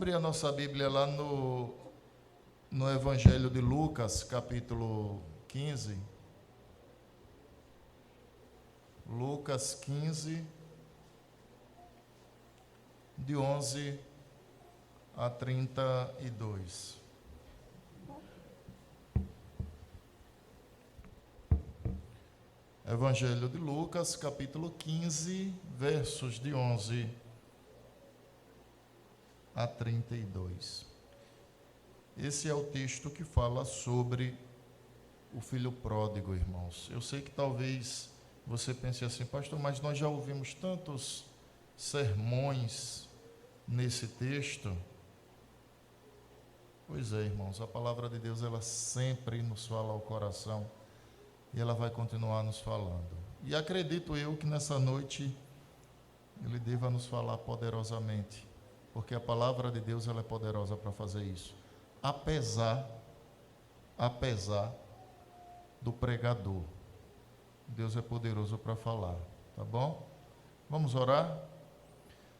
abrir a nossa Bíblia lá no Evangelho de Lucas, capítulo 15. Lucas 15, de 11 a 32. Evangelho de Lucas, capítulo 15, versos de 11 a 32. Esse é o texto que fala sobre o filho pródigo, irmãos. Eu sei que talvez você pense assim, pastor, mas nós já ouvimos tantos sermões nesse texto. Pois é, irmãos, a palavra de Deus, ela sempre nos fala ao coração e ela vai continuar nos falando. E acredito eu que nessa noite ele deva nos falar poderosamente, porque a palavra de Deus, ela é poderosa para fazer isso. Apesar do pregador, Deus é poderoso para falar, tá bom? Vamos orar?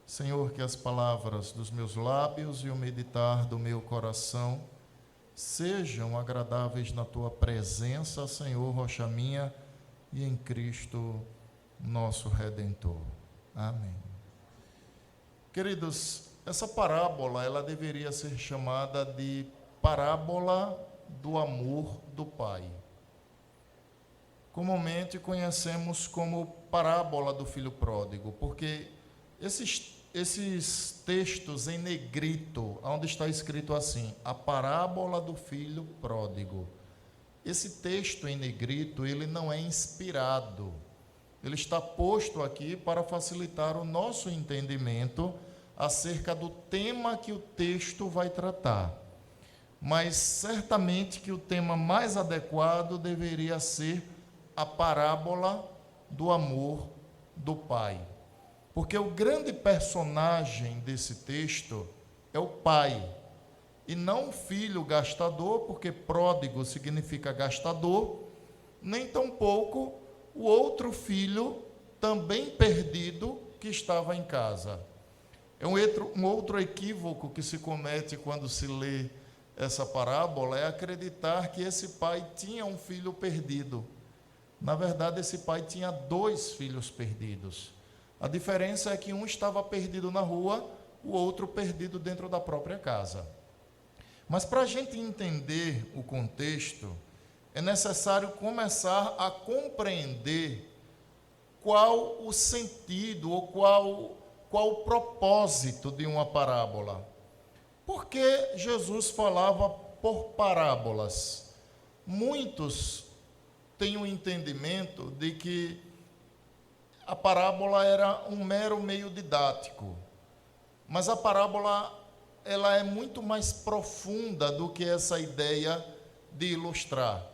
Senhor, que as palavras dos meus lábios e o meditar do meu coração sejam agradáveis na tua presença, Senhor, rocha minha, e em Cristo nosso Redentor. Amém. Queridos, essa parábola, ela deveria ser chamada de parábola do amor do Pai. Comumente conhecemos como parábola do filho pródigo, porque esses textos em negrito, onde está escrito assim, a parábola do filho pródigo. Esse texto em negrito, ele não é inspirado. Ele está posto aqui para facilitar o nosso entendimento acerca do tema que o texto vai tratar. Mas certamente que o tema mais adequado deveria ser a parábola do amor do Pai. Porque o grande personagem desse texto é o pai, e não o filho gastador, porque pródigo significa gastador, nem tampouco o outro filho também perdido que estava em casa. É um outro equívoco que se comete quando se lê essa parábola, é acreditar que esse pai tinha um filho perdido. Na verdade, esse pai tinha 2 filhos perdidos. A diferença é que um estava perdido na rua, o outro perdido dentro da própria casa. Mas para a gente entender o contexto, é necessário começar a compreender qual o sentido ou qual o propósito de uma parábola. Por que Jesus falava por parábolas? Muitos têm o entendimento de que a parábola era um mero meio didático, mas a parábola, ela é muito mais profunda do que essa ideia de ilustrar.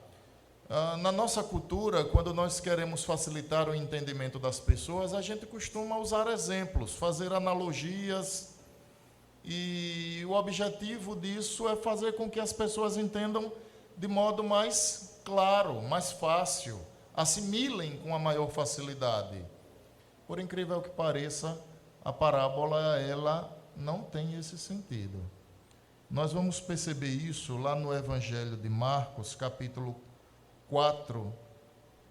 Na nossa cultura, quando nós queremos facilitar o entendimento das pessoas, a gente costuma usar exemplos, fazer analogias, e o objetivo disso é fazer com que as pessoas entendam de modo mais claro, mais fácil, assimilem com a maior facilidade. Por incrível que pareça, a parábola, ela não tem esse sentido. Nós vamos perceber isso lá no Evangelho de Marcos, capítulo 4,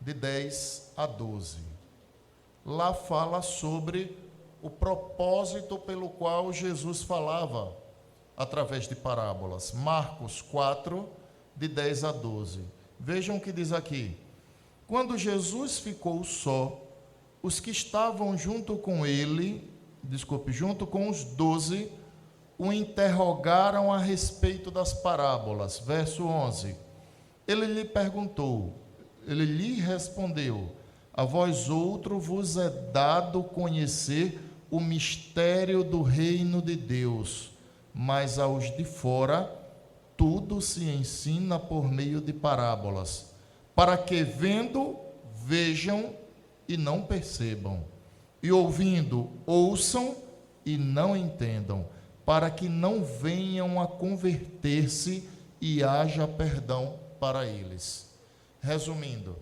de 10 a 12. Lá fala sobre o propósito pelo qual Jesus falava através de parábolas. Marcos 4, de 10 a 12. Vejam o que diz aqui. Quando Jesus ficou só, os que estavam junto com os 12, o interrogaram a respeito das parábolas. Verso 11. Ele lhe respondeu: a vós outro vos é dado conhecer o mistério do reino de Deus, mas aos de fora tudo se ensina por meio de parábolas, para que vendo, vejam e não percebam, e ouvindo, ouçam e não entendam, para que não venham a converter-se e haja perdão para eles. Resumindo,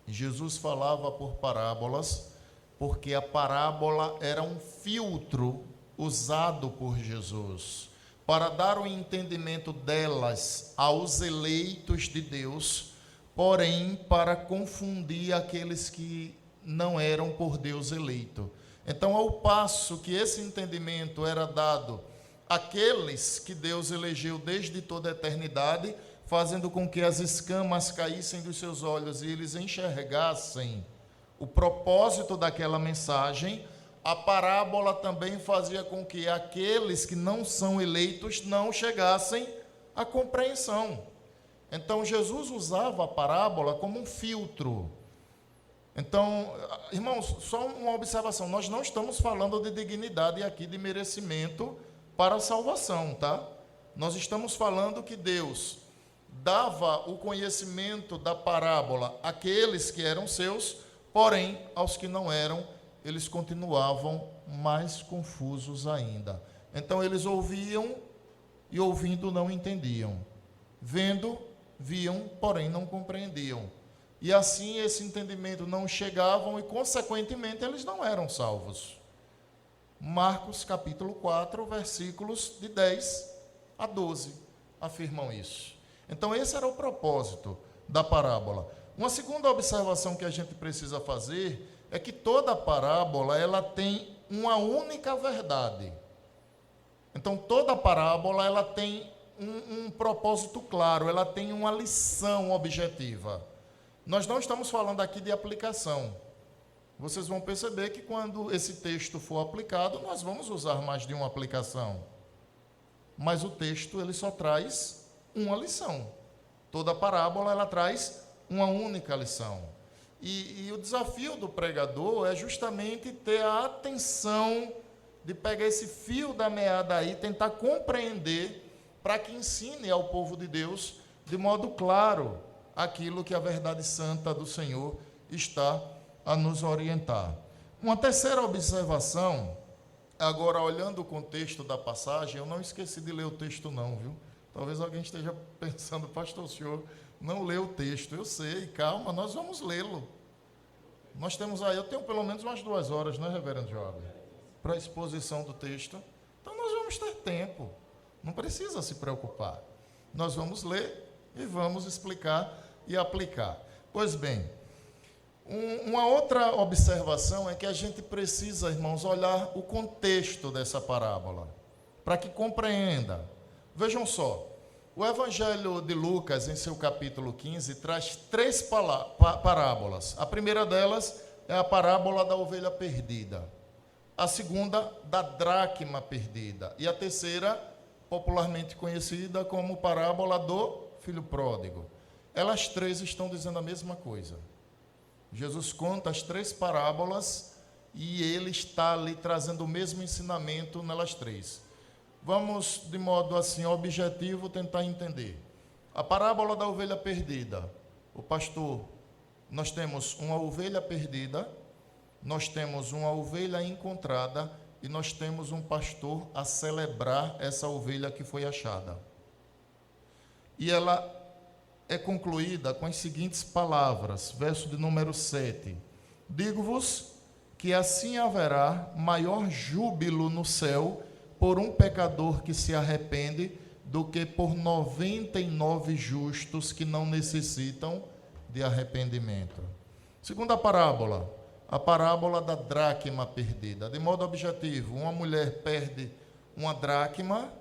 Jesus falava por parábolas, porque a parábola era um filtro usado por Jesus. para dar o entendimento delas aos eleitos de Deus, porém para confundir aqueles que não eram por Deus eleito. Então, ao passo que esse entendimento era dado àqueles que Deus elegeu desde toda a eternidade, fazendo com que as escamas caíssem dos seus olhos e eles enxergassem o propósito daquela mensagem, a parábola também fazia com que aqueles que não são eleitos não chegassem à compreensão. Então, Jesus usava a parábola como um filtro. Então, irmãos, só uma observação, nós não estamos falando de dignidade aqui, de merecimento para a salvação, tá? Nós estamos falando que Deus dava o conhecimento da parábola àqueles que eram seus, porém, aos que não eram, eles continuavam mais confusos ainda. Então, eles ouviam e ouvindo não entendiam. Vendo, viam, porém não compreendiam. E assim esse entendimento não chegavam e, consequentemente, eles não eram salvos. Marcos capítulo 4, versículos de 10 a 12, afirmam isso. Então, esse era o propósito da parábola. Uma segunda observação que a gente precisa fazer é que toda parábola ela tem uma única verdade. Então, toda parábola ela tem um propósito claro, ela tem uma lição objetiva. Nós não estamos falando aqui de aplicação. Vocês vão perceber que quando esse texto for aplicado, nós vamos usar mais de uma aplicação. Mas o texto ele só traz uma lição. Toda parábola ela traz uma única lição. E o desafio do pregador é justamente ter a atenção de pegar esse fio da meada aí, tentar compreender, para que ensine ao povo de Deus, de modo claro, aquilo que a verdade santa do Senhor está a nos orientar. Uma terceira observação, agora olhando o contexto da passagem, eu não esqueci de ler o texto não, viu? Talvez alguém esteja pensando, pastor, o senhor não leu o texto. Eu sei, calma, nós vamos lê-lo. Nós temos aí, eu tenho pelo menos umas 2 horas, né, reverendo Job, para a exposição do texto. Então nós vamos ter tempo, não precisa se preocupar. Nós vamos ler e vamos explicar e aplicar. Pois bem, uma outra observação é que a gente precisa, irmãos, olhar o contexto dessa parábola, para que compreenda. Vejam só, o Evangelho de Lucas, em seu capítulo 15, traz 3 parábolas. A primeira delas é a parábola da ovelha perdida. A segunda, da dracma perdida. E a terceira, popularmente conhecida como parábola do filho pródigo. Elas 3 estão dizendo a mesma coisa. Jesus conta as 3 parábolas e ele está ali trazendo o mesmo ensinamento nelas 3. Vamos, de modo assim objetivo, tentar entender. A parábola da ovelha perdida. O pastor, nós temos uma ovelha perdida, nós temos uma ovelha encontrada e nós temos um pastor a celebrar essa ovelha que foi achada. E ela é concluída com as seguintes palavras, verso de número 7. Digo-vos que assim haverá maior júbilo no céu por um pecador que se arrepende, do que por 99 justos que não necessitam de arrependimento. Segunda parábola, a parábola da dracma perdida. De modo objetivo, uma mulher perde uma dracma,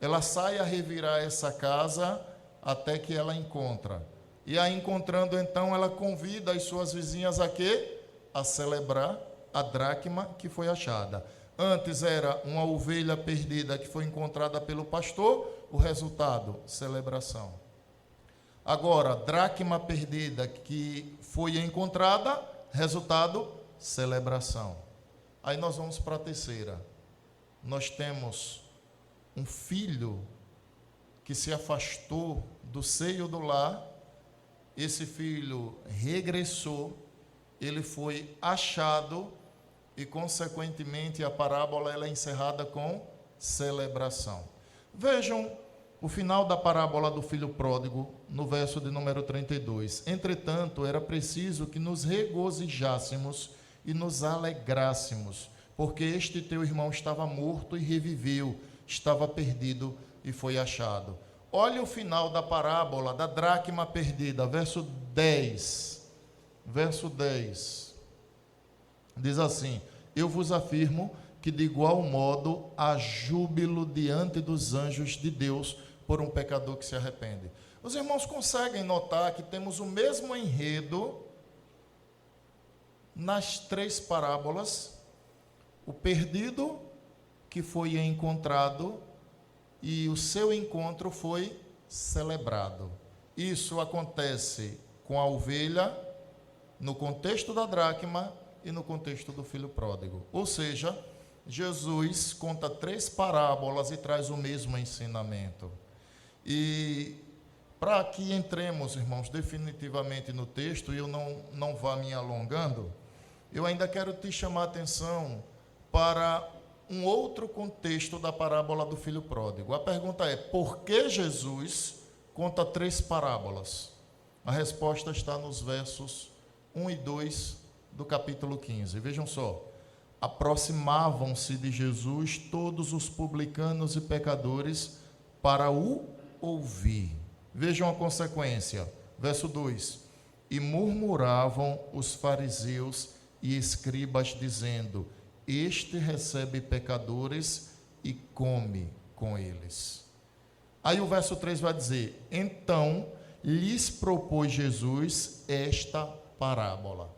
ela sai a revirar essa casa até que ela encontra. E a encontrando, então, ela convida as suas vizinhas a quê? A celebrar a dracma que foi achada. Antes era uma ovelha perdida que foi encontrada pelo pastor, o resultado, celebração. Agora, dracma perdida que foi encontrada, resultado, celebração. Aí nós vamos para a terceira. Nós temos um filho que se afastou do seio do lar, esse filho regressou, ele foi achado e, consequentemente, a parábola ela é encerrada com celebração. Vejam o final da parábola do filho pródigo, no verso de número 32. Entretanto, era preciso que nos regozijássemos e nos alegrássemos, porque este teu irmão estava morto e reviveu, estava perdido e foi achado. Olhe o final da parábola da dracma perdida, verso 10. Verso 10. Diz assim: eu vos afirmo que de igual modo há júbilo diante dos anjos de Deus por um pecador que se arrepende. Os irmãos conseguem notar que temos o mesmo enredo nas três parábolas: o perdido que foi encontrado e o seu encontro foi celebrado. Isso acontece com a ovelha, no contexto da dracma e no contexto do filho pródigo. Ou seja, Jesus conta três parábolas e traz o mesmo ensinamento. E para que entremos, irmãos, definitivamente no texto, e eu não vá me alongando, eu ainda quero te chamar a atenção para um outro contexto da parábola do filho pródigo. A pergunta é: por que Jesus conta três parábolas? A resposta está nos versos 1 e 2 do capítulo 15. Vejam só: aproximavam-se de Jesus todos os publicanos e pecadores para o ouvir. Vejam a consequência, verso 2: e murmuravam os fariseus e escribas, dizendo: este recebe pecadores e come com eles. Aí o verso 3 vai dizer: então lhes propôs Jesus esta parábola.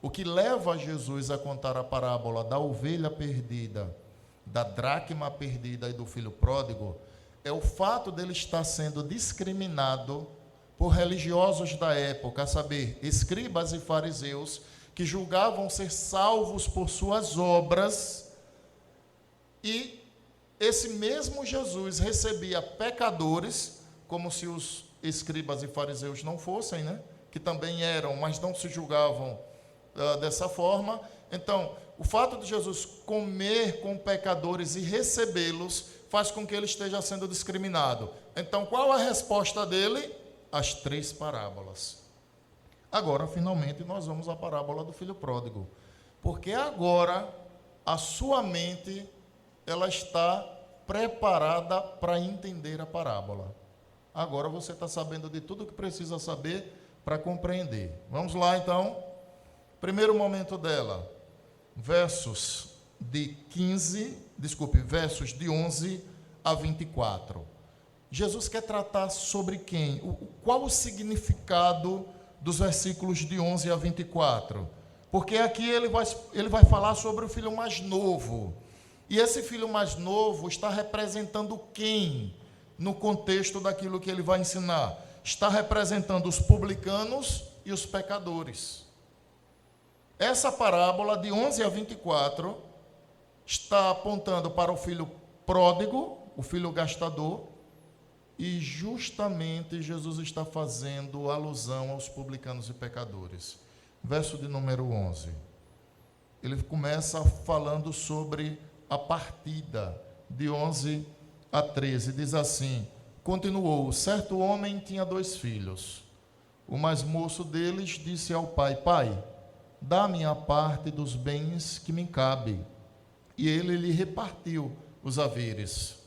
O que leva Jesus a contar a parábola da ovelha perdida, da dracma perdida e do filho pródigo é o fato dele estar sendo discriminado por religiosos da época, a saber, escribas e fariseus, que julgavam ser salvos por suas obras, e esse mesmo Jesus recebia pecadores, como se os escribas e fariseus não fossem, né? Que também eram, mas não se julgavam dessa forma. Então, o fato de Jesus comer com pecadores e recebê-los faz com que ele esteja sendo discriminado. Então, qual a resposta dele? As três parábolas. Agora, finalmente, nós vamos à parábola do filho pródigo, porque agora a sua mente ela está preparada para entender a parábola. Agora você está sabendo de tudo o que precisa saber para compreender. Vamos lá, então. Primeiro momento dela, versos de 11 a 24. Jesus quer tratar sobre quem? Qual o significado dos versículos de 11 a 24? Porque aqui ele vai falar sobre o filho mais novo. E esse filho mais novo está representando quem no contexto daquilo que ele vai ensinar? Está representando os publicanos e os pecadores. Essa parábola de 11 a 24 está apontando para o filho pródigo, o filho gastador, e justamente Jesus está fazendo alusão aos publicanos e pecadores. Verso de número 11. Ele começa falando sobre a partida, de 11 a 13. Diz assim: continuou: certo homem tinha 2 filhos. O mais moço deles disse ao pai: pai, dá-me a parte dos bens que me cabe. E ele lhe repartiu os haveres.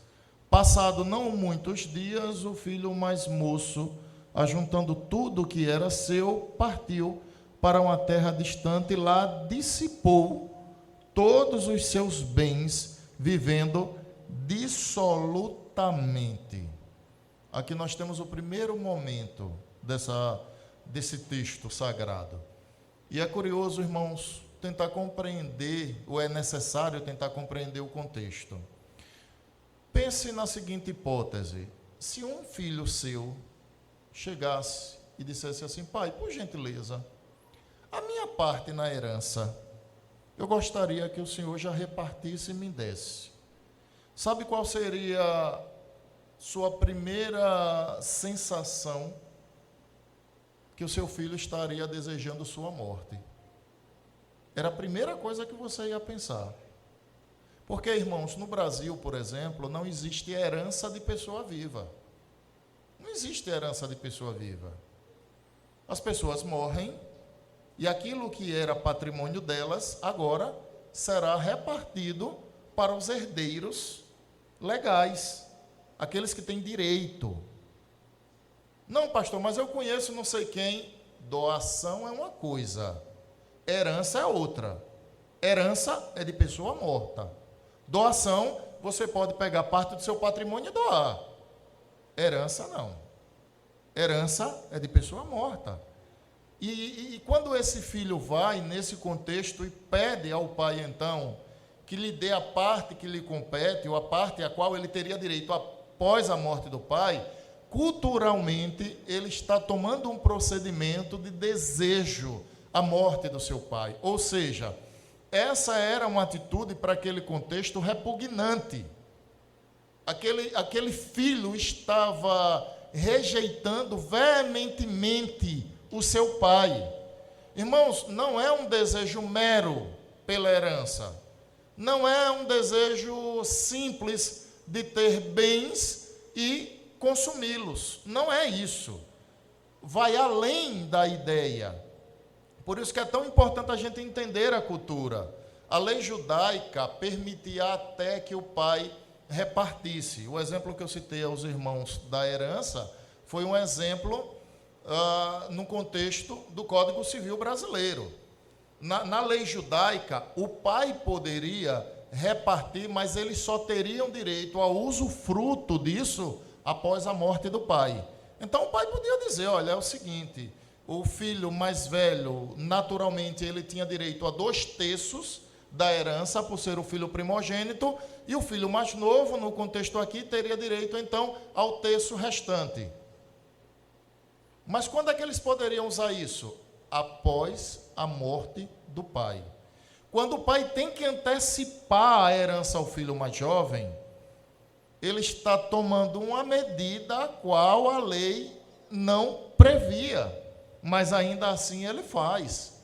Passado não muitos dias, o filho mais moço, ajuntando tudo o que era seu, partiu para uma terra distante e lá dissipou todos os seus bens, vivendo dissolutamente. Aqui nós temos o primeiro momento desse texto sagrado. E é curioso, irmãos, tentar compreender, ou é necessário tentar compreender o contexto. Pense na seguinte hipótese: se um filho seu chegasse e dissesse assim: pai, por gentileza, a minha parte na herança, eu gostaria que o senhor já repartisse e me desse. Sabe qual seria sua primeira sensação? Que o seu filho estaria desejando sua morte. Era a primeira coisa que você ia pensar. Porque, irmãos, no Brasil, por exemplo, não existe herança de pessoa viva. Não existe herança de pessoa viva. As pessoas morrem e aquilo que era patrimônio delas, agora será repartido para os herdeiros legais, aqueles que têm direito. Não, pastor, mas eu conheço não sei quem. Doação é uma coisa, herança é outra. Herança é de pessoa morta. Doação, você pode pegar parte do seu patrimônio e doar. Herança não. Herança é de pessoa morta. E quando esse filho vai nesse contexto e pede ao pai, então, que lhe dê a parte que lhe compete, ou a parte a qual ele teria direito após a morte do pai, culturalmente ele está tomando um procedimento de desejo à morte do seu pai. Ou seja, essa era uma atitude para aquele contexto repugnante. Aquele filho estava rejeitando veementemente o seu pai. Irmãos, não é um desejo mero pela herança. Não é um desejo simples de ter bens e consumi-los. Não é isso. Vai além da ideia. Por isso que é tão importante a gente entender a cultura. A lei judaica permitia até que o pai repartisse. O exemplo que eu citei aos irmãos da herança foi um exemplo no contexto do Código Civil brasileiro. Na lei judaica, o pai poderia repartir, mas eles só teriam direito ao usufruto disso após a morte do pai. Então o pai podia dizer, olha, é o seguinte, o filho mais velho, naturalmente, ele tinha direito a 2/3 da herança, por ser o filho primogênito, e o filho mais novo, no contexto aqui, teria direito, então, ao 1/3 restante. Mas quando é que eles poderiam usar isso? Após a morte do pai. Quando o pai tem que antecipar a herança ao filho mais jovem, ele está tomando uma medida a qual a lei não previa, mas ainda assim ele faz.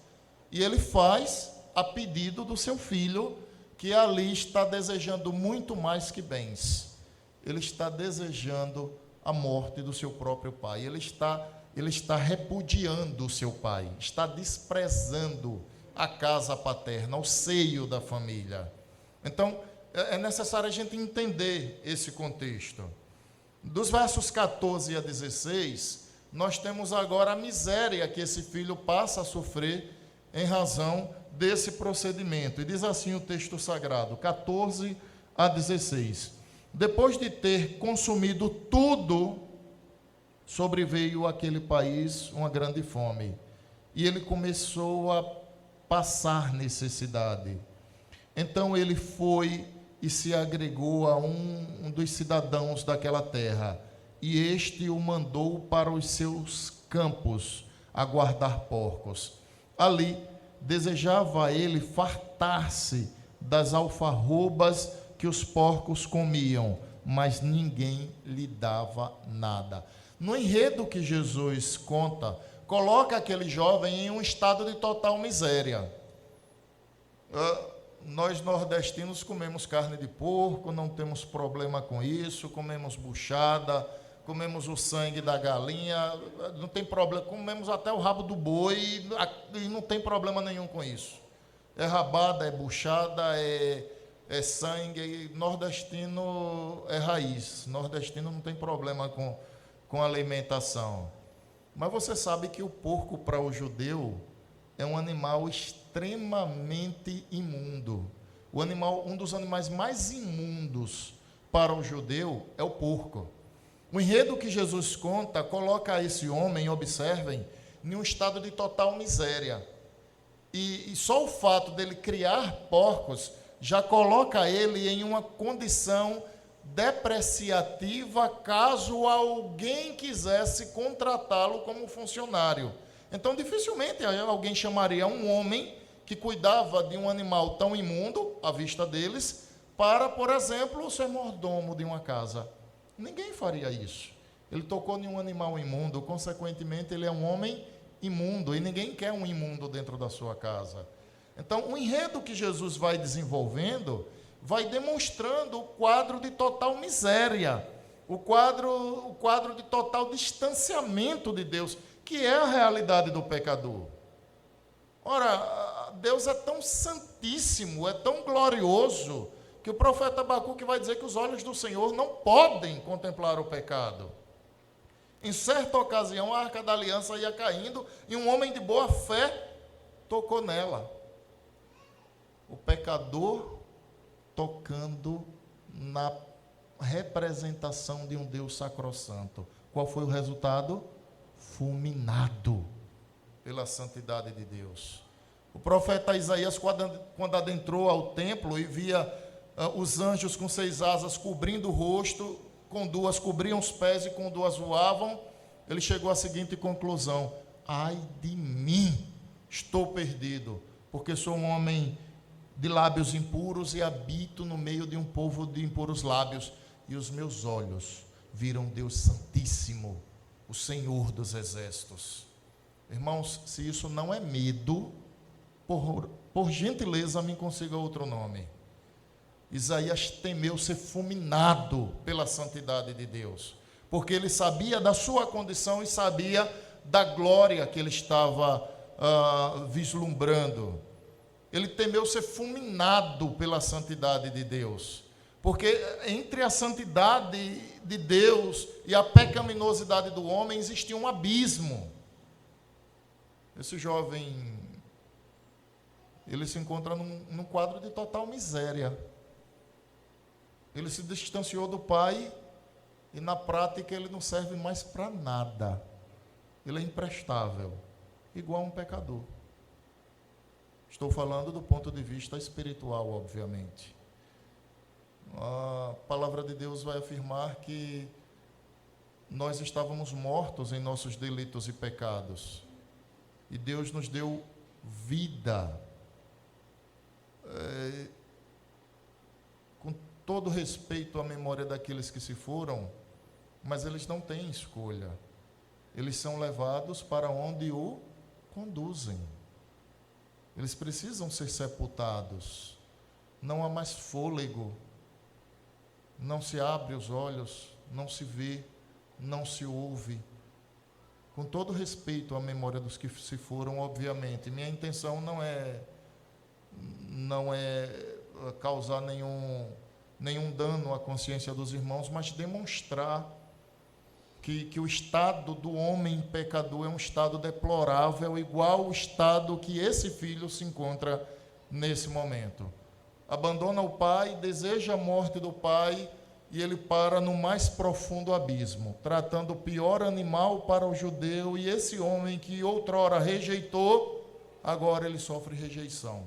E ele faz a pedido do seu filho, que ali está desejando muito mais que bens. Ele está desejando a morte do seu próprio pai. Ele está repudiando o seu pai, está desprezando a casa paterna, o seio da família. Então, é necessário a gente entender esse contexto. Dos versos 14 a 16, nós temos agora a miséria que esse filho passa a sofrer em razão desse procedimento. E diz assim o texto sagrado, 14 a 16. Depois de ter consumido tudo, sobreveio àquele país uma grande fome, e ele começou a passar necessidade. Então ele foi e se agregou a um dos cidadãos daquela terra, e este o mandou para os seus campos a guardar porcos. Ali desejava ele fartar-se das alfarrobas que os porcos comiam, mas ninguém lhe dava nada. No enredo que Jesus conta, coloca aquele jovem em um estado de total miséria. Nós nordestinos comemos carne de porco, não temos problema com isso, comemos buchada, comemos o sangue da galinha, não tem problema, comemos até o rabo do boi e não tem problema nenhum com isso. É rabada, é buchada, é sangue, nordestino é raiz, nordestino não tem problema com alimentação. Mas você sabe que o porco para o judeu é um animal extremamente imundo. Um dos animais mais imundos para o judeu é o porco. O enredo que Jesus conta coloca esse homem, observem, em um estado de total miséria. E só o fato dele criar porcos já coloca ele em uma condição depreciativa caso alguém quisesse contratá-lo como funcionário. Então, dificilmente alguém chamaria um homem que cuidava de um animal tão imundo, à vista deles, para, por exemplo, ser mordomo de uma casa. Ninguém faria isso. Ele tocou em um animal imundo, consequentemente, ele é um homem imundo, e ninguém quer um imundo dentro da sua casa. Então, o enredo que Jesus vai desenvolvendo vai demonstrando o quadro de total miséria, o quadro de total distanciamento de Deus, que é a realidade do pecador. Ora, Deus é tão santíssimo, é tão glorioso, Que o profeta Abacuque vai dizer que os olhos do Senhor não podem contemplar o pecado. Em certa ocasião, a Arca da Aliança ia caindo e um homem de boa fé tocou nela. O pecador tocando na representação de um Deus sacrossanto. Qual foi o resultado? Fulminado pela santidade de Deus. O profeta Isaías, quando adentrou ao templo e via os anjos com 6 asas cobrindo o rosto, com 2 cobriam os pés e com 2 voavam, ele chegou à seguinte conclusão: ai de mim, estou perdido, porque sou um homem de lábios impuros e habito no meio de um povo de impuros lábios, e os meus olhos viram Deus Santíssimo, o Senhor dos Exércitos. Irmãos, se isso não é medo, por gentileza me consiga outro nome. Isaías temeu ser fulminado pela santidade de Deus, porque ele sabia da sua condição e sabia da glória que ele estava vislumbrando. Ele temeu ser fulminado pela santidade de Deus, porque entre a santidade de Deus e a pecaminosidade do homem existia um abismo. Esse jovem, ele se encontra num quadro de total miséria. Ele se distanciou do pai e na prática ele não serve mais para nada. Ele é imprestável, igual a um pecador. Estou falando do ponto de vista espiritual, obviamente. A palavra de Deus vai afirmar que nós estávamos mortos em nossos delitos e pecados, e Deus nos deu vida. Com todo respeito à memória daqueles que se foram, mas eles não têm escolha. Eles são levados para onde o conduzem. Eles precisam ser sepultados. Não há mais fôlego. Não se abre os olhos, não se vê, não se ouve. Com todo respeito à memória dos que se foram, obviamente, minha intenção não é causar nenhum dano à consciência dos irmãos, mas demonstrar que o estado do homem pecador é um estado deplorável, igual ao estado que esse filho se encontra nesse momento. Abandona o pai, deseja a morte do pai, e ele para no mais profundo abismo, tratando o pior animal para o judeu, e esse homem que outrora rejeitou, agora ele sofre rejeição.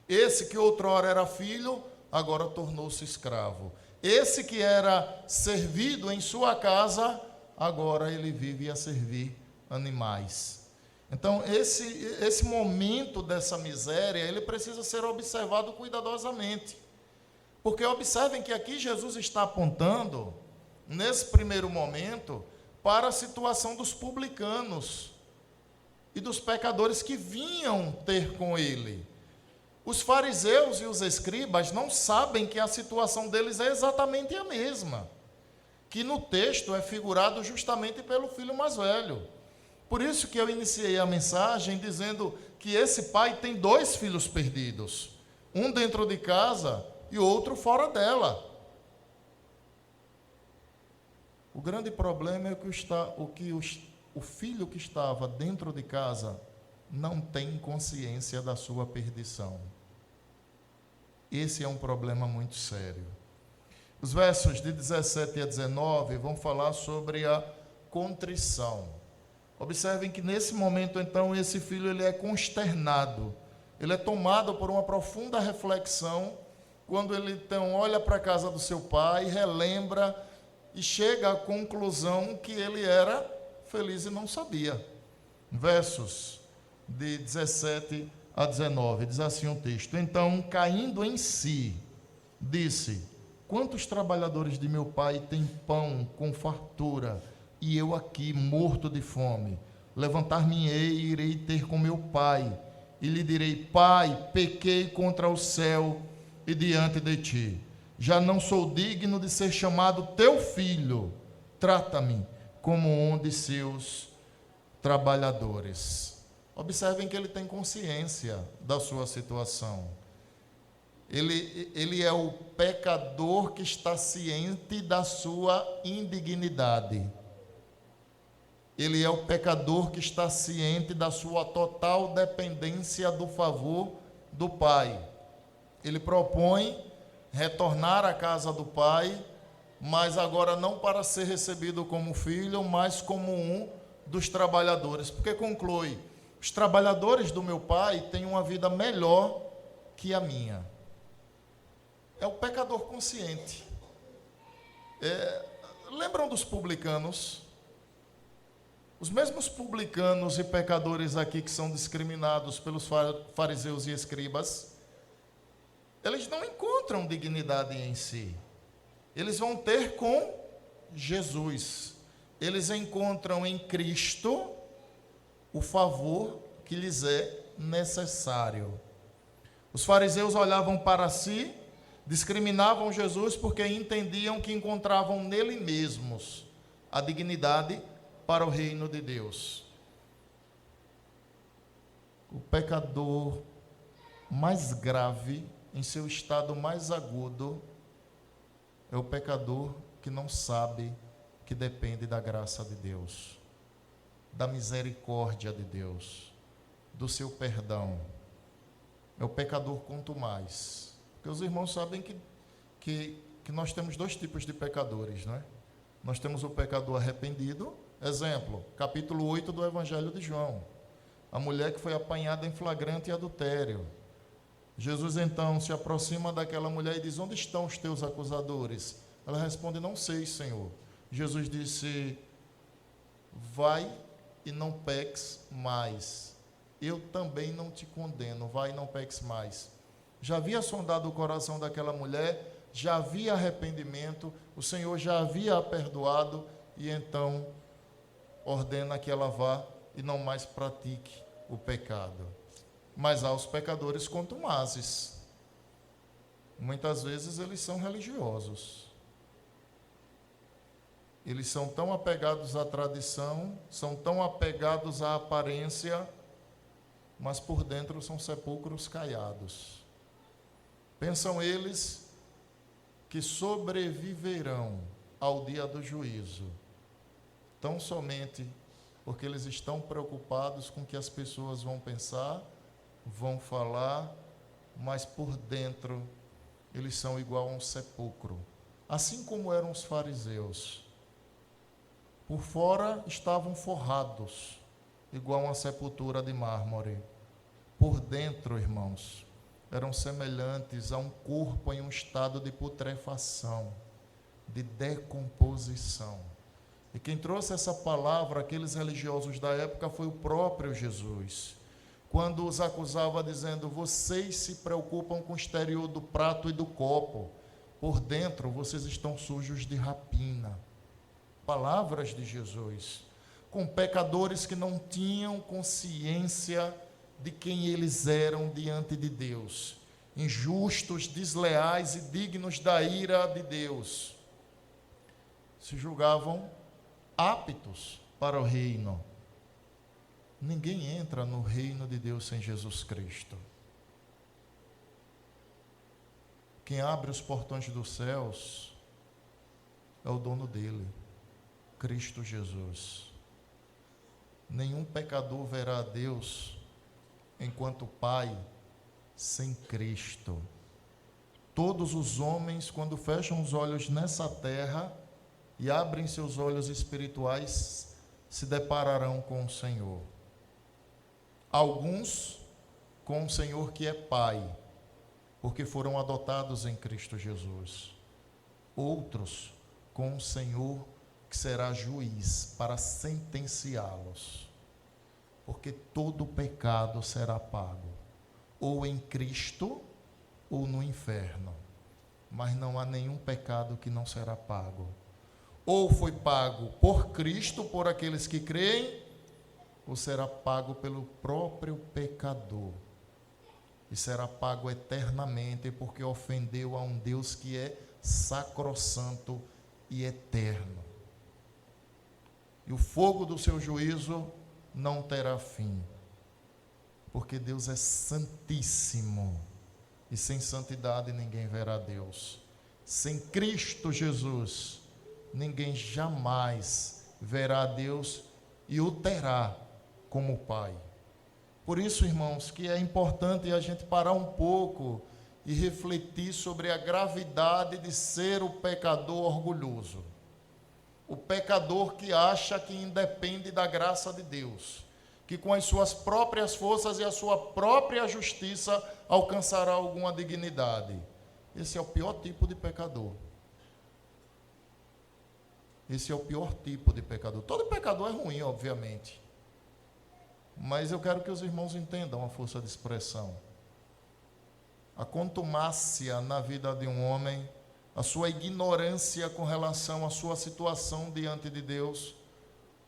Esse que outrora era filho, agora tornou-se escravo. Esse que era servido em sua casa, agora ele vive a servir animais. Então, esse momento dessa miséria, ele precisa ser observado cuidadosamente. Porque observem que aqui Jesus está apontando, nesse primeiro momento, para a situação dos publicanos e dos pecadores que vinham ter com ele. Os fariseus e os escribas não sabem que a situação deles é exatamente a mesma, que no texto é figurado justamente pelo filho mais velho. Por isso que eu iniciei a mensagem dizendo que esse pai tem 2 filhos perdidos, um dentro de casa e outro fora dela. O grande problema é que o filho que estava dentro de casa não tem consciência da sua perdição. Esse é um problema muito sério. Os versos de 17 a 19 vão falar sobre a contrição. Observem que nesse momento, então, esse filho ele é consternado. Ele é tomado por uma profunda reflexão, quando ele então olha para a casa do seu pai, relembra e chega à conclusão que ele era feliz e não sabia. Versos de 17 a 19, diz assim o texto: então, caindo em si, disse: quantos trabalhadores de meu pai têm pão com fartura, e eu aqui morto de fome? Levantar-me-ei e irei ter com meu pai, e lhe direi: pai, pequei contra o céu e diante de ti. Já não sou digno de ser chamado teu filho. Trata-me como um de seus trabalhadores. Observem que ele tem consciência da sua situação. Ele é o pecador que está ciente da sua indignidade. Ele é o pecador que está ciente da sua total dependência do favor do Pai. Ele propõe retornar à casa do Pai, mas agora não para ser recebido como filho, mas como um dos trabalhadores. Porque conclui: os trabalhadores do meu Pai têm uma vida melhor que a minha. É o pecador consciente. Lembram dos publicanos? Os mesmos publicanos e pecadores aqui que são discriminados pelos fariseus e escribas, eles não encontram dignidade em si. Eles vão ter com Jesus. Eles encontram em Cristo o favor que lhes é necessário. Os fariseus olhavam para si, discriminavam Jesus porque entendiam que encontravam nele mesmos a dignidade para o reino de Deus. O pecador mais grave, em seu estado mais agudo, é o pecador que não sabe que depende da graça de Deus, da misericórdia de Deus, do seu perdão. É o pecador quanto mais. Porque os irmãos sabem que nós temos dois tipos de pecadores, não é? Nós temos o pecador arrependido. Exemplo, capítulo 8 do Evangelho de João. A mulher que foi apanhada em flagrante adultério. Jesus então se aproxima daquela mulher e diz: onde estão os teus acusadores? Ela responde: não sei, Senhor. Jesus disse: vai e não peques mais. Eu também não te condeno, vai e não peques mais. Já havia sondado o coração daquela mulher, já havia arrependimento, o Senhor já havia a perdoado, e então ordena que ela vá e não mais pratique o pecado. Mas há os pecadores contumazes. Muitas vezes eles são religiosos. Eles são tão apegados à tradição, são tão apegados à aparência, mas por dentro são sepulcros caiados. Pensam eles que sobreviverão ao dia do juízo, tão somente porque eles estão preocupados com o que as pessoas vão pensar, vão falar, mas por dentro eles são igual a um sepulcro, assim como eram os fariseus. Por fora estavam forrados, igual a uma sepultura de mármore. Por dentro, irmãos, eram semelhantes a um corpo em um estado de putrefação, de decomposição. E quem trouxe essa palavra àqueles religiosos da época foi o próprio Jesus, quando os acusava dizendo: vocês se preocupam com o exterior do prato e do copo, por dentro vocês estão sujos de rapina. Palavras de Jesus, com pecadores que não tinham consciência de quem eles eram diante de Deus, injustos, desleais e dignos da ira de Deus. Se julgavam aptos para o reino. Ninguém entra no reino de Deus sem Jesus Cristo. Quem abre os portões dos céus é o dono dele, Cristo Jesus. Nenhum pecador verá a Deus enquanto Pai sem Cristo. Todos os homens, quando fecham os olhos nessa terra e abrem seus olhos espirituais, se depararão com o Senhor. Alguns com o Senhor que é Pai, porque foram adotados em Cristo Jesus. Outros com o Senhor que será juiz para sentenciá-los, porque todo pecado será pago, ou em Cristo, ou no inferno. Mas não há nenhum pecado que não será pago. Ou foi pago por Cristo, por aqueles que creem, ou será pago pelo próprio pecador. E será pago eternamente, porque ofendeu a um Deus que é sacrossanto e eterno. E o fogo do seu juízo não terá fim, porque Deus é santíssimo e sem santidade ninguém verá Deus. Sem Cristo Jesus, ninguém jamais verá Deus e o terá como Pai. Por isso, irmãos, que é importante a gente parar um pouco e refletir sobre a gravidade de ser o pecador orgulhoso. O pecador que acha que independe da graça de Deus, que com as suas próprias forças e a sua própria justiça alcançará alguma dignidade. Esse é o pior tipo de pecador. Esse é o pior tipo de pecador. Todo pecador é ruim, obviamente. Mas eu quero que os irmãos entendam a força de expressão. A contumácia na vida de um homem, a sua ignorância com relação à sua situação diante de Deus,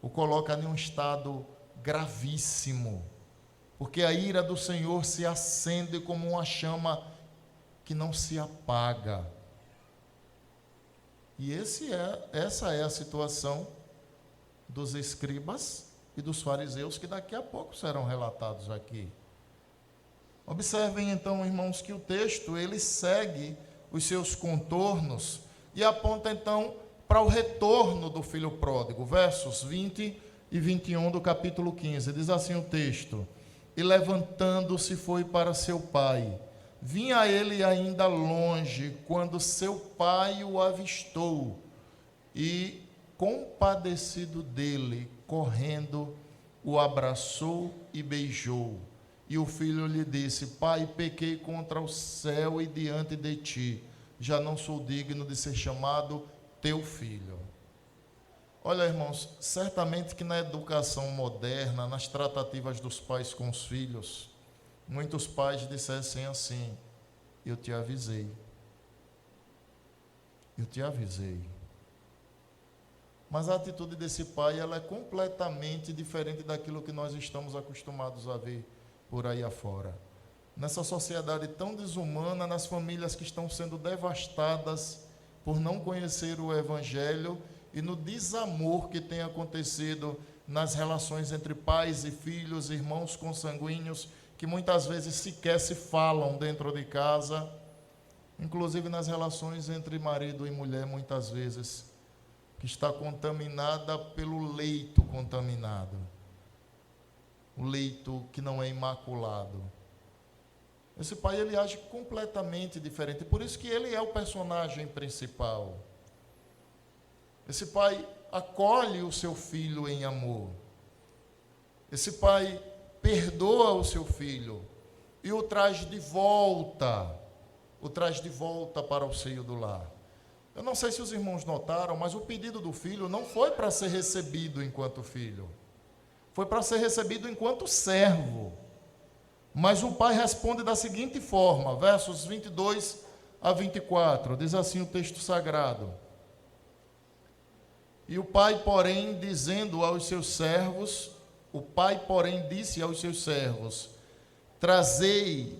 o coloca em um estado gravíssimo, porque a ira do Senhor se acende como uma chama que não se apaga. E essa é a situação dos escribas e dos fariseus, que daqui a pouco serão relatados aqui. Observem então, irmãos, que o texto ele segue os seus contornos e aponta então para o retorno do filho pródigo. Versos 20 e 21 do capítulo 15. Diz assim o texto: e levantando-se foi para seu pai. Vinha ele ainda longe, quando seu pai o avistou, e, compadecido dele, correndo, o abraçou e beijou. E o filho lhe disse: pai, pequei contra o céu e diante de ti, já não sou digno de ser chamado teu filho. Olha, irmãos, certamente que na educação moderna, nas tratativas dos pais com os filhos, muitos pais dissessem assim: eu te avisei. Eu te avisei. Mas a atitude desse pai, ela é completamente diferente daquilo que nós estamos acostumados a ver por aí afora. Nessa sociedade tão desumana, nas famílias que estão sendo devastadas por não conhecer o Evangelho e no desamor que tem acontecido nas relações entre pais e filhos, irmãos consanguíneos, que muitas vezes sequer se falam dentro de casa, inclusive nas relações entre marido e mulher, muitas vezes, que está contaminada pelo leito contaminado, o leito que não é imaculado. Esse pai, ele age completamente diferente, por isso que ele é o personagem principal. Esse pai acolhe o seu filho em amor. Esse pai perdoa o seu filho e o traz de volta para o seio do lar. Eu não sei se os irmãos notaram, mas o pedido do filho não foi para ser recebido enquanto filho, foi para ser recebido enquanto servo. Mas o pai responde da seguinte forma, versos 22 a 24, diz assim o texto sagrado: e o pai, porém, disse aos seus servos: trazei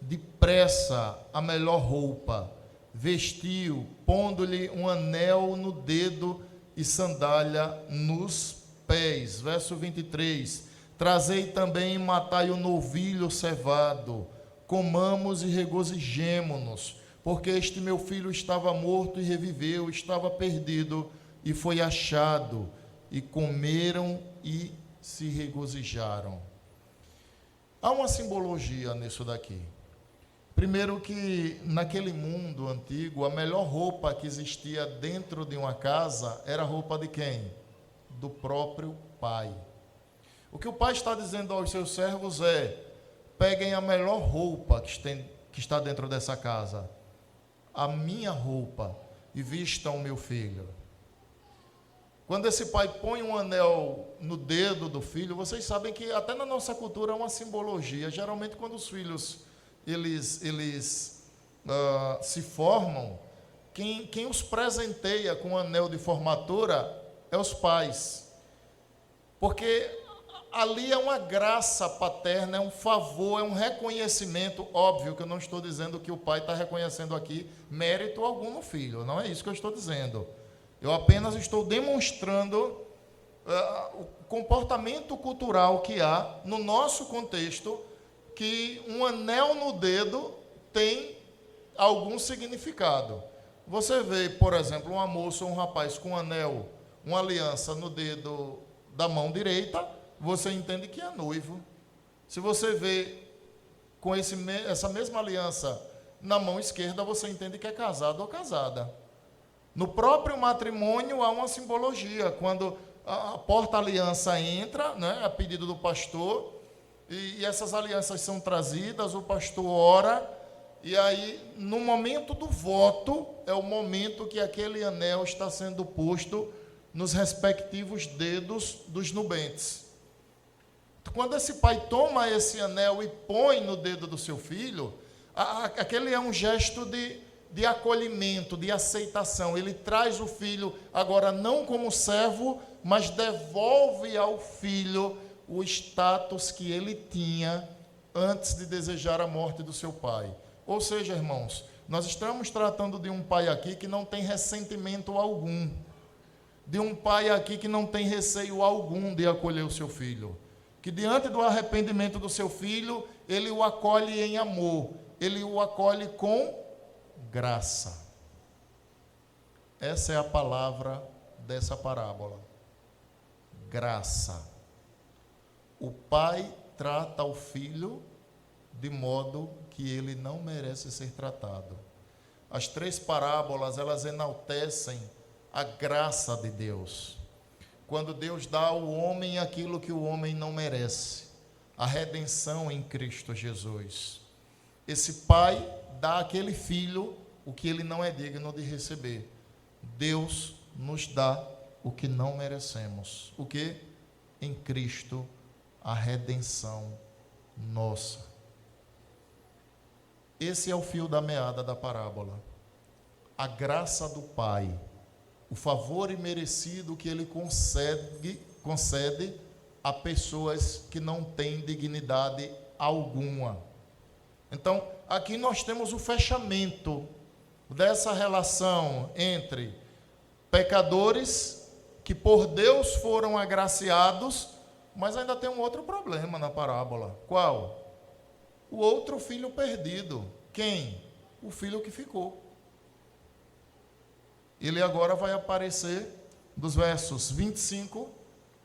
depressa a melhor roupa, vestiu, pondo-lhe um anel no dedo e sandália nos pés. Verso 23, trazei também e matai o novilho cevado, comamos e regozijemo-nos, porque este meu filho estava morto e reviveu, estava perdido e foi achado, e comeram e se regozijaram. Há uma simbologia nisso daqui. Primeiro que naquele mundo antigo, a melhor roupa que existia dentro de uma casa era a roupa de quem? Do próprio pai. O que o pai está dizendo aos seus servos é: peguem a melhor roupa que está dentro dessa casa, a minha roupa, e vistam o meu filho. Quando esse pai põe um anel no dedo do filho, vocês sabem que até na nossa cultura é uma simbologia. Geralmente quando os filhos se formam, quem os presenteia com o anel de formatura é os pais. Porque ali é uma graça paterna, é um favor, é um reconhecimento. Óbvio que eu não estou dizendo que o pai está reconhecendo aqui mérito algum no filho, não é isso que eu estou dizendo. Eu apenas estou demonstrando o comportamento cultural que há no nosso contexto, que um anel no dedo tem algum significado. Você vê, por exemplo, uma moça ou um rapaz com um anel, uma aliança no dedo da mão direita, você entende que é noivo. Se você vê com essa mesma aliança na mão esquerda, você entende que é casado ou casada. No próprio matrimônio há uma simbologia. Quando a porta-aliança entra, né, a pedido do pastor, e essas alianças são trazidas, o pastor ora, e aí, no momento do voto, é o momento que aquele anel está sendo posto nos respectivos dedos dos nubentes. Quando esse pai toma esse anel e põe no dedo do seu filho, aquele é um gesto de acolhimento, de aceitação. Ele traz o filho agora não como servo, mas devolve ao filho o status que ele tinha antes de desejar a morte do seu pai. Ou seja, irmãos, nós estamos tratando de um pai aqui que não tem ressentimento algum, de um pai aqui que não tem receio algum de acolher o seu filho, que diante do arrependimento do seu filho, ele o acolhe em amor, ele o acolhe com graça. Essa é a palavra dessa parábola. Graça. O pai trata o filho de modo que ele não merece ser tratado. As 3 parábolas, elas enaltecem a graça de Deus. Quando Deus dá ao homem aquilo que o homem não merece, a redenção em Cristo Jesus. Esse pai dá àquele filho o que ele não é digno de receber. Deus nos dá o que não merecemos. O que? Em Cristo, a redenção nossa. Esse é o fio da meada da parábola. A graça do Pai, o favor imerecido que Ele concede a pessoas que não têm dignidade alguma. Então, aqui nós temos o fechamento dessa relação entre pecadores que por Deus foram agraciados, mas ainda tem um outro problema na parábola. Qual? O outro filho perdido. Quem? O filho que ficou. Ele agora vai aparecer dos versos 25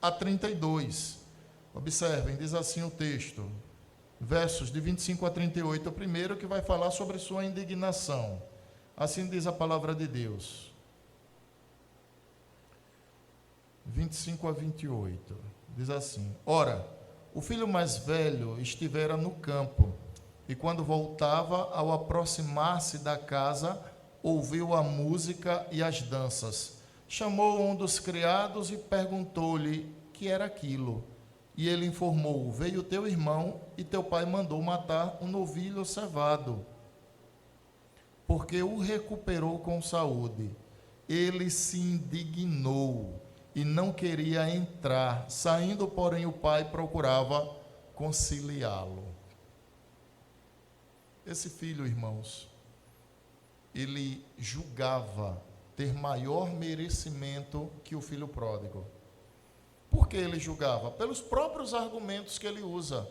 a 32. Observem, diz assim o texto. Versos de 25 a 38, o primeiro que vai falar sobre sua indignação. Assim diz a palavra de Deus. 25 a 28. Diz assim: Ora, o filho mais velho estivera no campo, e quando voltava, ao aproximar-se da casa, ouviu a música e as danças. Chamou um dos criados e perguntou-lhe que era aquilo. E ele informou: Veio teu irmão e teu pai mandou matar um novilho cevado, porque o recuperou com saúde. Ele se indignou e não queria entrar. Saindo, porém, o pai procurava conciliá-lo. Esse filho, irmãos, ele julgava ter maior merecimento que o filho pródigo. Por que ele julgava? Pelos próprios argumentos que ele usa.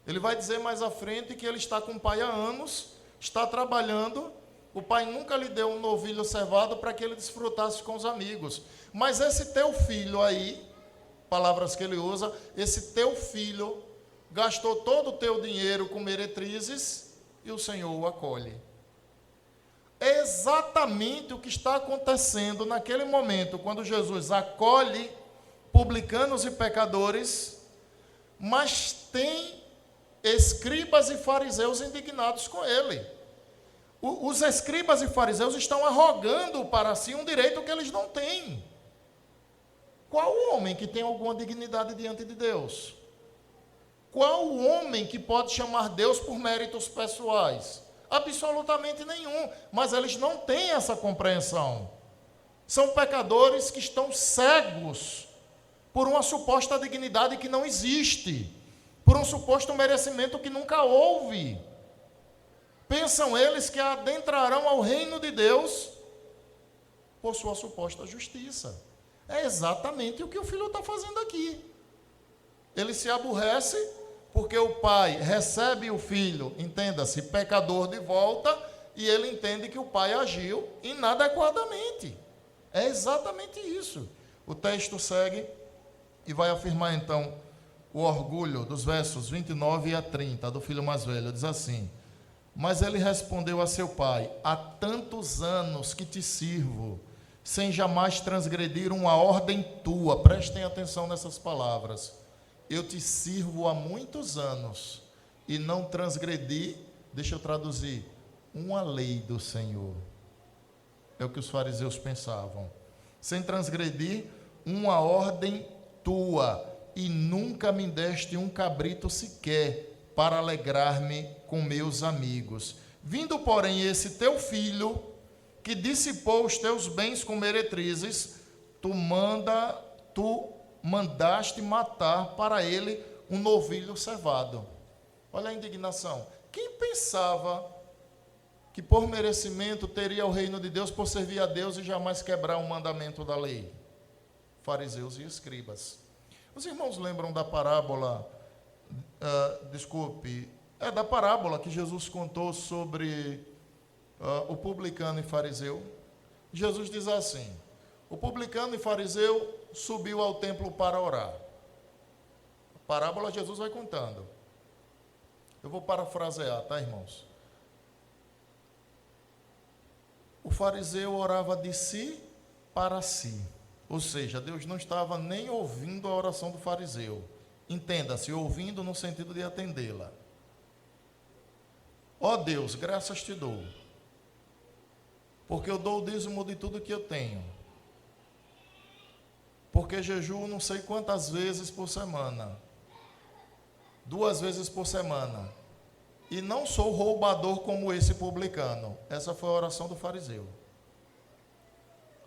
Ele vai dizer mais à frente que ele está com o pai há anos, está trabalhando, o pai nunca lhe deu um novilho cevado para que ele desfrutasse com os amigos. Mas esse teu filho aí, palavras que ele usa, esse teu filho gastou todo o teu dinheiro com meretrizes e o Senhor o acolhe. É exatamente o que está acontecendo naquele momento, quando Jesus acolhe publicanos e pecadores, mas tem escribas e fariseus indignados com ele. Os escribas e fariseus estão arrogando para si um direito que eles não têm. Qual homem que tem alguma dignidade diante de Deus? Qual homem que pode chamar Deus por méritos pessoais? Absolutamente nenhum, mas eles não têm essa compreensão. São pecadores que estão cegos por uma suposta dignidade que não existe, por um suposto merecimento que nunca houve. Pensam eles que adentrarão ao reino de Deus por sua suposta justiça. É exatamente o que o filho está fazendo aqui. Ele se aborrece Porque o pai recebe o filho, entenda-se, pecador de volta, e ele entende que o pai agiu inadequadamente. É exatamente isso. O texto segue e vai afirmar então o orgulho dos versos 29 a 30 do filho mais velho. Diz assim: mas ele respondeu a seu pai: há tantos anos que te sirvo, sem jamais transgredir uma ordem tua. Prestem atenção nessas palavras. Eu te sirvo há muitos anos e não transgredi, deixa eu traduzir, uma lei do Senhor. É o que os fariseus pensavam. Sem transgredir uma ordem tua, e nunca me deste um cabrito sequer para alegrar-me com meus amigos. Vindo, porém, esse teu filho, que dissipou os teus bens com meretrizes, tu mandaste matar para ele um novilho cevado. Olha a indignação. Quem pensava que por merecimento teria o reino de Deus por servir a Deus e jamais quebrar um mandamento da lei? Fariseus e escribas. Os irmãos lembram da parábola, da parábola que Jesus contou sobre o publicano e fariseu? Jesus diz assim: o publicano e fariseu subiu ao templo para orar. A parábola Jesus vai contando. Eu vou parafrasear, tá, irmãos? O fariseu orava de si para si. Ou seja, Deus não estava nem ouvindo a oração do fariseu. Entenda-se, ouvindo no sentido de atendê-la. Ó Deus, graças te dou, porque eu dou o dízimo de tudo que eu tenho. Porque jejuo não sei quantas vezes por semana. 2 vezes por semana. E não sou roubador como esse publicano. Essa foi a oração do fariseu.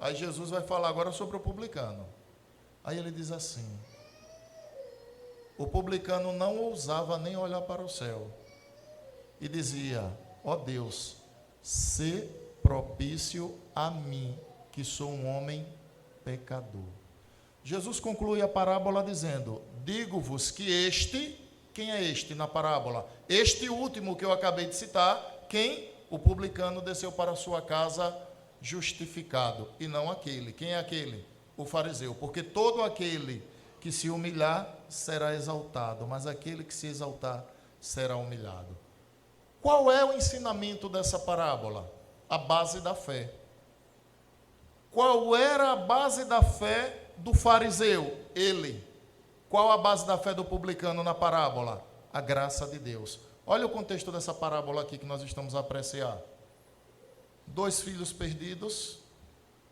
Aí Jesus vai falar agora sobre o publicano. Aí ele diz assim: o publicano não ousava nem olhar para o céu. E dizia: ó Deus, sê propício a mim, que sou um homem pecador. Jesus conclui a parábola dizendo: digo-vos que este, quem é este na parábola? Este último que eu acabei de citar, quem? O publicano desceu para a sua casa justificado, e não aquele. Quem é aquele? O fariseu. Porque todo aquele que se humilhar será exaltado, mas aquele que se exaltar será humilhado. Qual é o ensinamento dessa parábola? A base da fé. Qual era a base da fé do fariseu? Ele. Qual a base da fé do publicano na parábola? A graça de Deus. Olha o contexto dessa parábola aqui que nós estamos a apreciar. 2 filhos perdidos,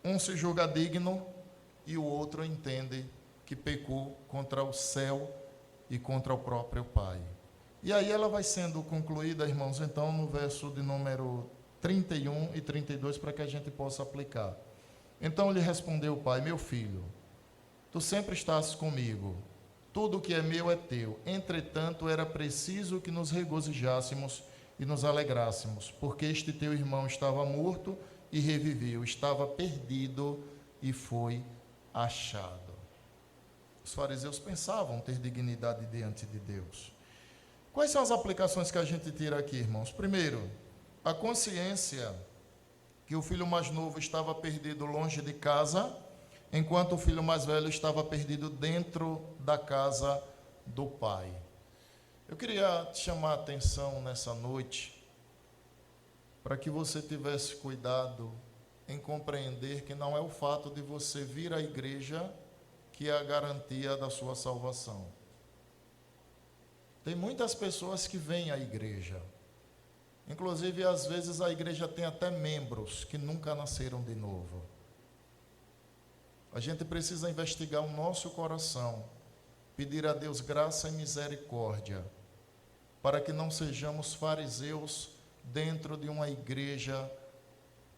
um se julga digno e o outro entende que pecou contra o céu e contra o próprio Pai. E aí ela vai sendo concluída, irmãos, então no verso de número 31 e 32, para que a gente possa aplicar. Então lhe respondeu o pai: meu filho, tu sempre estás comigo, tudo o que é meu é teu. Entretanto, era preciso que nos regozijássemos e nos alegrássemos, porque este teu irmão estava morto e reviveu, estava perdido e foi achado. Os fariseus pensavam ter dignidade diante de Deus. Quais são as aplicações que a gente tira aqui, irmãos? Primeiro, a consciência que o filho mais novo estava perdido longe de casa, enquanto o filho mais velho estava perdido dentro da casa do pai. Eu queria te chamar a atenção nessa noite para que você tivesse cuidado em compreender que não é o fato de você vir à igreja que é a garantia da sua salvação. Tem muitas pessoas que vêm à igreja. Inclusive, às vezes, a igreja tem até membros que nunca nasceram de novo. A gente precisa investigar o nosso coração, pedir a Deus graça e misericórdia, para que não sejamos fariseus dentro de uma igreja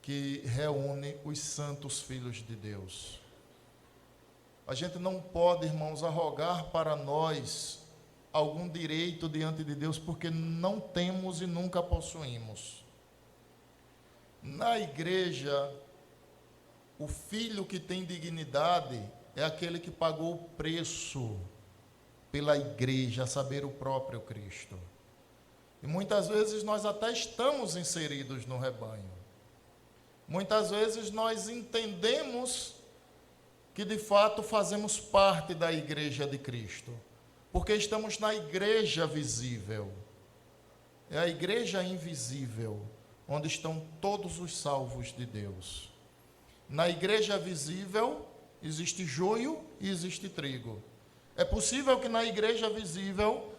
que reúne os santos filhos de Deus. A gente não pode, irmãos, arrogar para nós algum direito diante de Deus, porque não temos e nunca possuímos. Na igreja, o filho que tem dignidade é aquele que pagou o preço pela igreja, a saber, o próprio Cristo. E muitas vezes nós até estamos inseridos no rebanho. Muitas vezes nós entendemos que de fato fazemos parte da igreja de Cristo, porque estamos na igreja visível. É a igreja invisível, onde estão todos os salvos de Deus. Na igreja visível existe joio e existe trigo. É possível que na igreja visível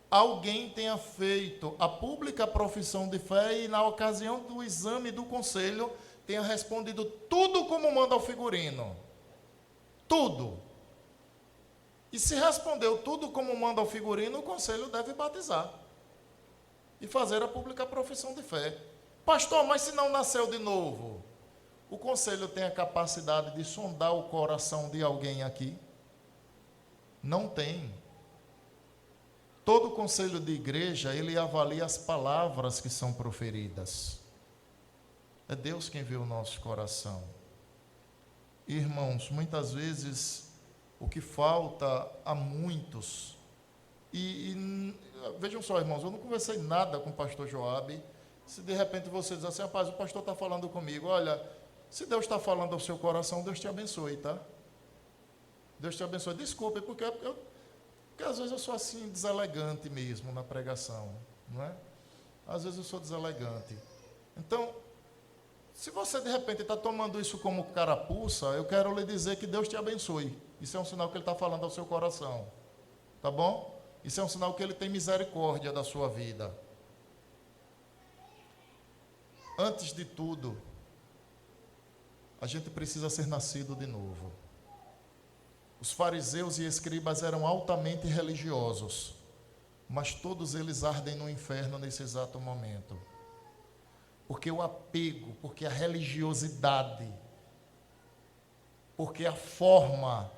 alguém tenha feito a pública profissão de fé e na ocasião do exame do conselho tenha respondido tudo como manda o figurino. Tudo. E se respondeu tudo como manda o figurino, o conselho deve batizar e fazer a pública profissão de fé. Pastor, mas se não nasceu de novo? O conselho tem a capacidade de sondar o coração de alguém aqui? Não tem. Todo conselho de igreja, ele avalia as palavras que são proferidas. É Deus quem vê o nosso coração. Irmãos, muitas vezes o que falta a muitos, vejam só, irmãos, eu não conversei nada com o pastor Joabe. Se de repente você diz assim, rapaz, o pastor está falando comigo, olha, se Deus está falando ao seu coração, Deus te abençoe, tá? Deus te abençoe. Desculpe, porque às vezes eu sou assim, deselegante mesmo na pregação, não é? Às vezes eu sou deselegante. Então, se você de repente está tomando isso como carapuça, eu quero lhe dizer que Deus te abençoe. Isso é um sinal que Ele está falando ao seu coração, tá bom? Isso é um sinal que Ele tem misericórdia da sua vida. Antes de tudo, a gente precisa ser nascido de novo. Os fariseus e escribas eram altamente religiosos, mas todos eles ardem no inferno nesse exato momento. Porque o apego, porque a religiosidade, porque a forma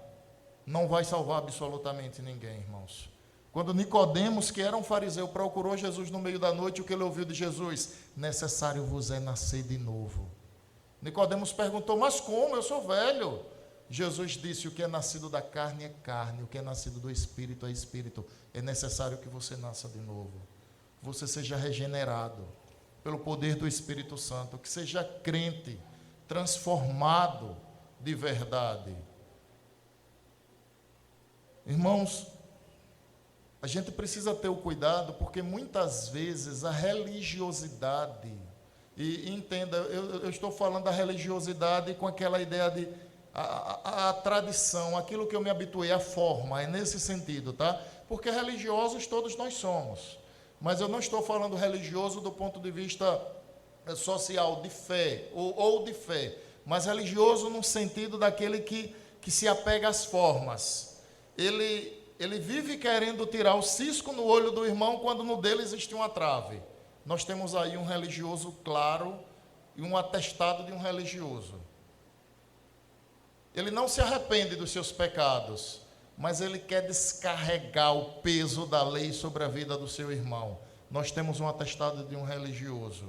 não vai salvar absolutamente ninguém, irmãos. Quando Nicodemos, que era um fariseu, procurou Jesus no meio da noite, o que ele ouviu de Jesus? Necessário vos é nascer de novo. Nicodemos perguntou, mas como? Eu sou velho. Jesus disse, o que é nascido da carne é carne, o que é nascido do Espírito é Espírito. É necessário que você nasça de novo. Você seja regenerado pelo poder do Espírito Santo, que seja crente, transformado de verdade. Irmãos, a gente precisa ter o cuidado, porque muitas vezes a religiosidade, e entenda, eu estou falando da religiosidade com aquela ideia de a tradição, aquilo que eu me habituei, a forma, é nesse sentido, tá? Porque religiosos todos nós somos, mas eu não estou falando religioso do ponto de vista social, de fé, ou de fé, mas religioso no sentido daquele que se apega às formas. Ele vive querendo tirar o cisco no olho do irmão quando no dele existe uma trave. Nós temos aí um religioso claro e um atestado de um religioso. Ele não se arrepende dos seus pecados, mas ele quer descarregar o peso da lei sobre a vida do seu irmão. Nós temos um atestado de um religioso.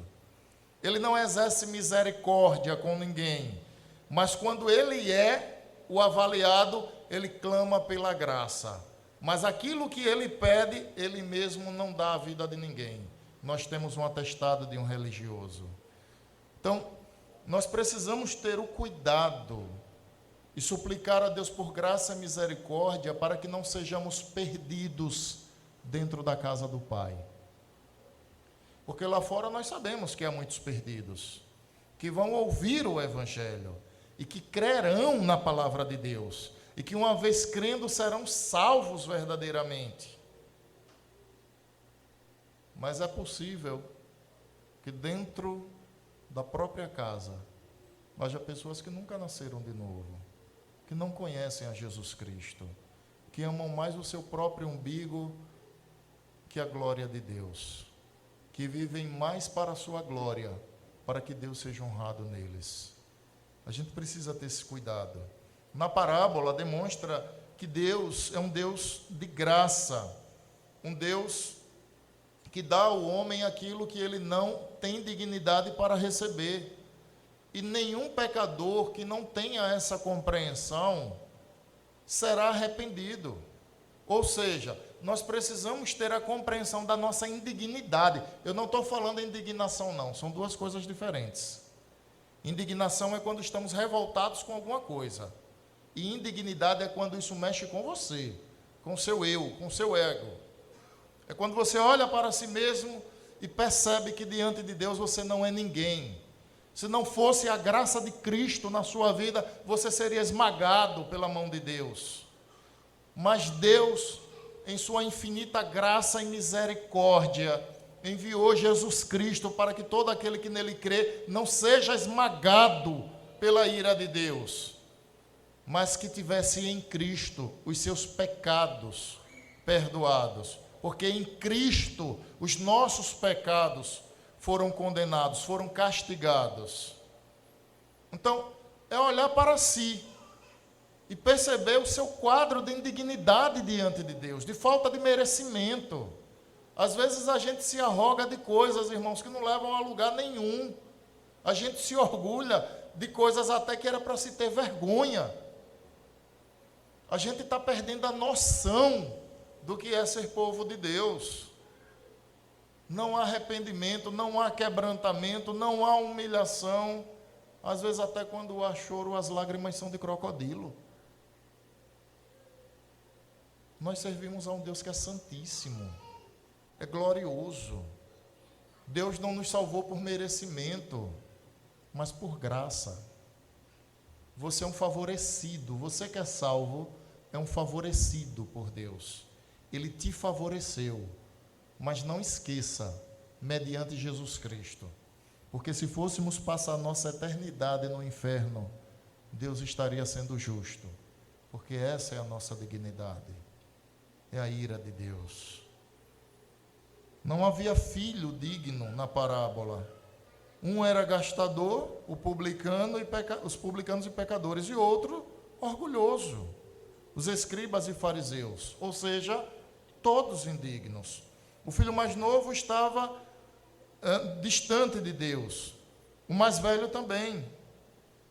Ele não exerce misericórdia com ninguém, mas quando ele é o avaliado, ele clama pela graça. Mas aquilo que ele pede, ele mesmo não dá a vida de ninguém. Nós temos um atestado de um religioso. Então, nós precisamos ter o cuidado e suplicar a Deus por graça e misericórdia para que não sejamos perdidos dentro da casa do Pai. Porque lá fora nós sabemos que há muitos perdidos, que vão ouvir o Evangelho e que crerão na palavra de Deus, e que uma vez crendo serão salvos verdadeiramente. Mas é possível que dentro da própria casa haja pessoas que nunca nasceram de novo, que não conhecem a Jesus Cristo, que amam mais o seu próprio umbigo que a glória de Deus, que vivem mais para a sua glória, para que Deus seja honrado neles. A gente precisa ter esse cuidado. Na parábola demonstra que Deus é um Deus de graça, um Deus que dá ao homem aquilo que ele não tem dignidade para receber. E nenhum pecador que não tenha essa compreensão será arrependido. Ou seja, nós precisamos ter a compreensão da nossa indignidade. Eu não estou falando indignação, não. São duas coisas diferentes. Indignação é quando estamos revoltados com alguma coisa. E indignidade é quando isso mexe com você, com seu eu, com seu ego. É quando você olha para si mesmo e percebe que diante de Deus você não é ninguém. Se não fosse a graça de Cristo na sua vida, você seria esmagado pela mão de Deus. Mas Deus, em sua infinita graça e misericórdia, enviou Jesus Cristo para que todo aquele que nele crê não seja esmagado pela ira de Deus, mas que tivesse em Cristo os seus pecados perdoados. Porque em Cristo os nossos pecados foram condenados, foram castigados. Então, é olhar para si e perceber o seu quadro de indignidade diante de Deus, de falta de merecimento. Às vezes a gente se arroga de coisas, irmãos, que não levam a lugar nenhum. A gente se orgulha de coisas até que era para se ter vergonha. A gente está perdendo a noção do que é ser povo de Deus. Não há arrependimento, não há quebrantamento, não há humilhação. Às vezes até quando há choro, as lágrimas são de crocodilo. Nós servimos a um Deus que é santíssimo, é glorioso. Deus não nos salvou por merecimento, mas por graça. Você é um favorecido, você que é salvo é um favorecido por Deus. Ele te favoreceu, mas não esqueça, mediante Jesus Cristo. Porque se fôssemos passar nossa eternidade no inferno, Deus estaria sendo justo, porque essa é a nossa dignidade, é a ira de Deus. Não havia filho digno na parábola. Um era gastador, o publicano os publicanos e pecadores, e outro orgulhoso, os escribas e fariseus, ou seja, todos indignos. O filho mais novo estava distante de Deus, o mais velho também,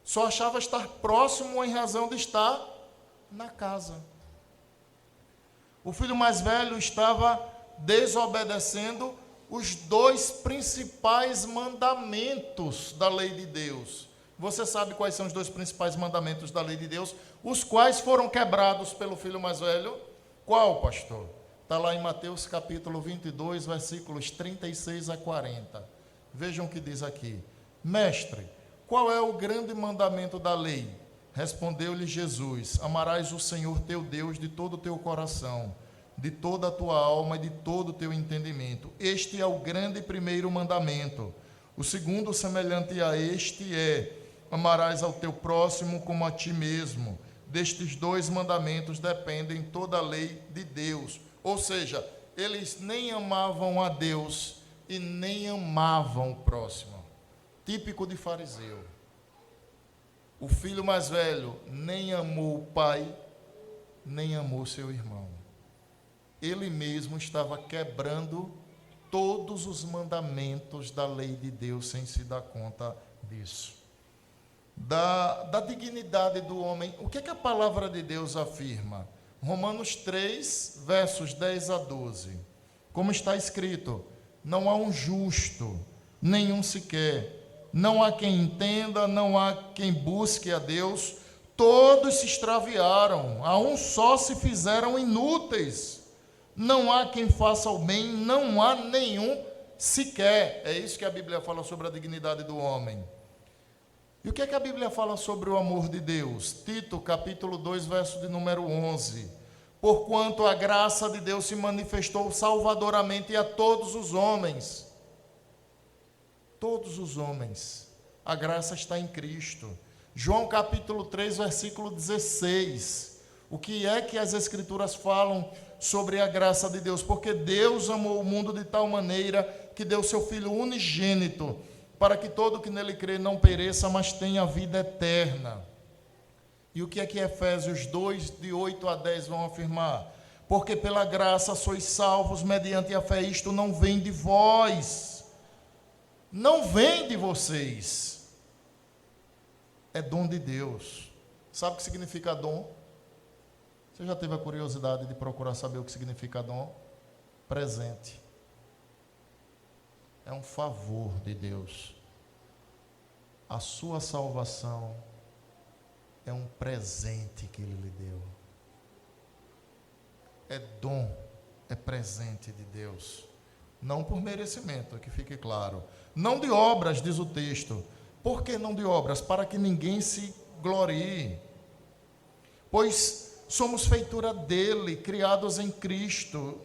só achava estar próximo em razão de estar na casa. O filho mais velho estava desobedecendo os dois principais mandamentos da lei de Deus. Você sabe quais são os dois principais mandamentos da lei de Deus, os quais foram quebrados pelo filho mais velho? Qual, pastor? Está lá em Mateus capítulo 22, versículos 36 a 40. Vejam o que diz aqui. Mestre, qual é o grande mandamento da lei? Respondeu-lhe Jesus: amarás o Senhor teu Deus de todo o teu coração, de toda a tua alma e de todo o teu entendimento. Este é o grande primeiro mandamento. O segundo, semelhante a este, é: amarás ao teu próximo como a ti mesmo. Destes dois mandamentos dependem toda a lei de Deus. Ou seja, eles nem amavam a Deus e nem amavam o próximo. Típico de fariseu. O filho mais velho nem amou o pai, nem amou seu irmão. Ele mesmo estava quebrando todos os mandamentos da lei de Deus sem se dar conta disso. Da dignidade do homem, o que é que a palavra de Deus afirma? Romanos 3, versos 10 a 12. Como está escrito: não há um justo, nenhum sequer. Não há quem entenda, não há quem busque a Deus. Todos se extraviaram, a um só se fizeram inúteis. Não há quem faça o bem, não há nenhum sequer. É isso que a Bíblia fala sobre a dignidade do homem. E o que é que a Bíblia fala sobre o amor de Deus? Tito, capítulo 2, verso de número 11. Porquanto a graça de Deus se manifestou salvadoramente a todos os homens. Todos os homens. A graça está em Cristo. João, capítulo 3, versículo 16. O que é que as Escrituras falam sobre a graça de Deus? Porque Deus amou o mundo de tal maneira que deu seu Filho unigênito, para que todo que nele crê não pereça, mas tenha vida eterna. E o que é que Efésios 2, de 8 a 10 vão afirmar? Porque pela graça sois salvos mediante a fé, isto não vem de vós, não vem de vocês, é dom de Deus. Sabe o que significa dom? Você já teve a curiosidade de procurar saber o que significa dom? Presente. É um favor de Deus. A sua salvação é um presente que Ele lhe deu. É dom, é presente de Deus. Não por merecimento, que fique claro. Não de obras, diz o texto. Por que não de obras? Para que ninguém se glorie. Pois somos feitura dele, criados em Cristo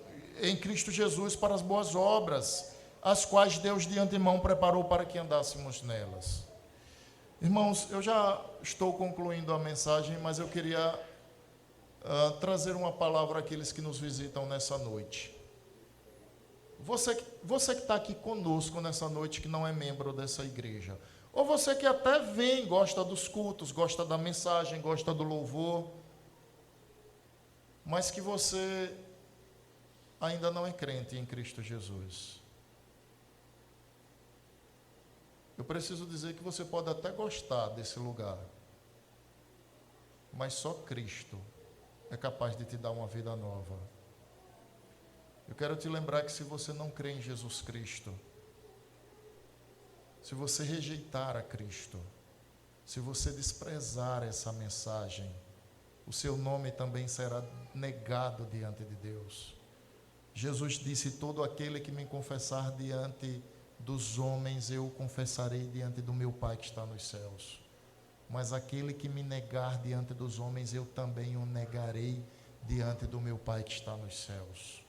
Jesus para as boas obras, as quais Deus de antemão preparou para que andássemos nelas. Irmãos, eu já estou concluindo a mensagem, mas eu queria trazer uma palavra àqueles que nos visitam nessa noite. Você que está aqui conosco nessa noite, que não é membro dessa igreja, ou você que até vem, gosta dos cultos, gosta da mensagem, gosta do louvor, mas que você ainda não é crente em Cristo Jesus. Eu preciso dizer que você pode até gostar desse lugar, mas só Cristo é capaz de te dar uma vida nova. Eu quero te lembrar que se você não crê em Jesus Cristo, se você rejeitar a Cristo, se você desprezar essa mensagem, o seu nome também será negado diante de Deus. Jesus disse: todo aquele que me confessar diante dos homens, eu o confessarei diante do meu Pai que está nos céus. Mas aquele que me negar diante dos homens, eu também o negarei diante do meu Pai que está nos céus.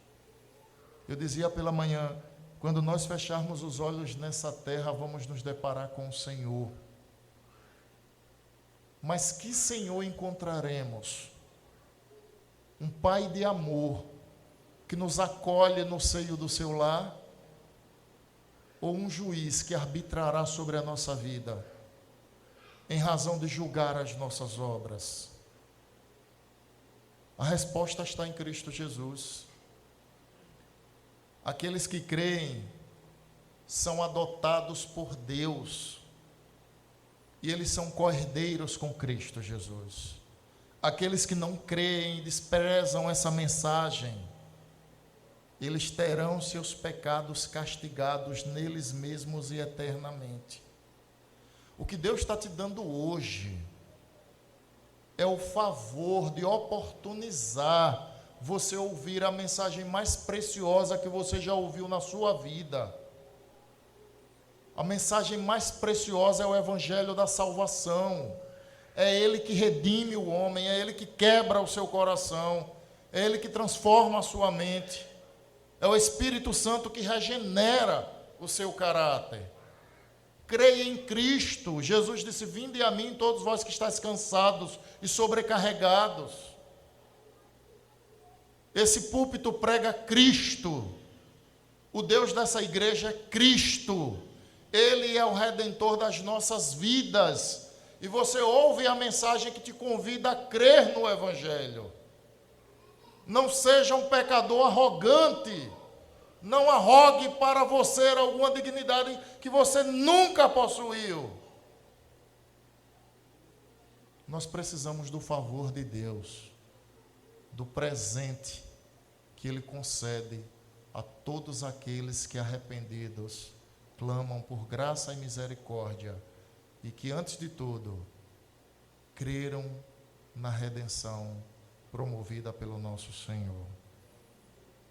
Eu dizia pela manhã, quando nós fecharmos os olhos nessa terra, vamos nos deparar com o Senhor. Mas que Senhor encontraremos? Um Pai de amor, que nos acolhe no seio do seu lar? Ou um juiz que arbitrará sobre a nossa vida, em razão de julgar as nossas obras? A resposta está em Cristo Jesus. Aqueles que creem são adotados por Deus, e eles são co-herdeiros com Cristo Jesus. Aqueles que não creem e desprezam essa mensagem, eles terão seus pecados castigados neles mesmos e eternamente. O que Deus está te dando hoje é o favor de oportunizar você ouvir a mensagem mais preciosa que você já ouviu na sua vida. A mensagem mais preciosa é o Evangelho da salvação. É Ele que redime o homem, é Ele que quebra o seu coração, é Ele que transforma a sua mente. É o Espírito Santo que regenera o seu caráter. Creia em Cristo. Jesus disse: vinde a mim todos vós que estáis cansados e sobrecarregados. Esse púlpito prega Cristo. O Deus dessa igreja é Cristo. Ele é o Redentor das nossas vidas. E você ouve a mensagem que te convida a crer no Evangelho. Não seja um pecador arrogante. Não arrogue para você alguma dignidade que você nunca possuiu. Nós precisamos do favor de Deus, do presente que Ele concede a todos aqueles que, arrependidos, clamam por graça e misericórdia e que, antes de tudo, creram na redenção promovida pelo nosso Senhor.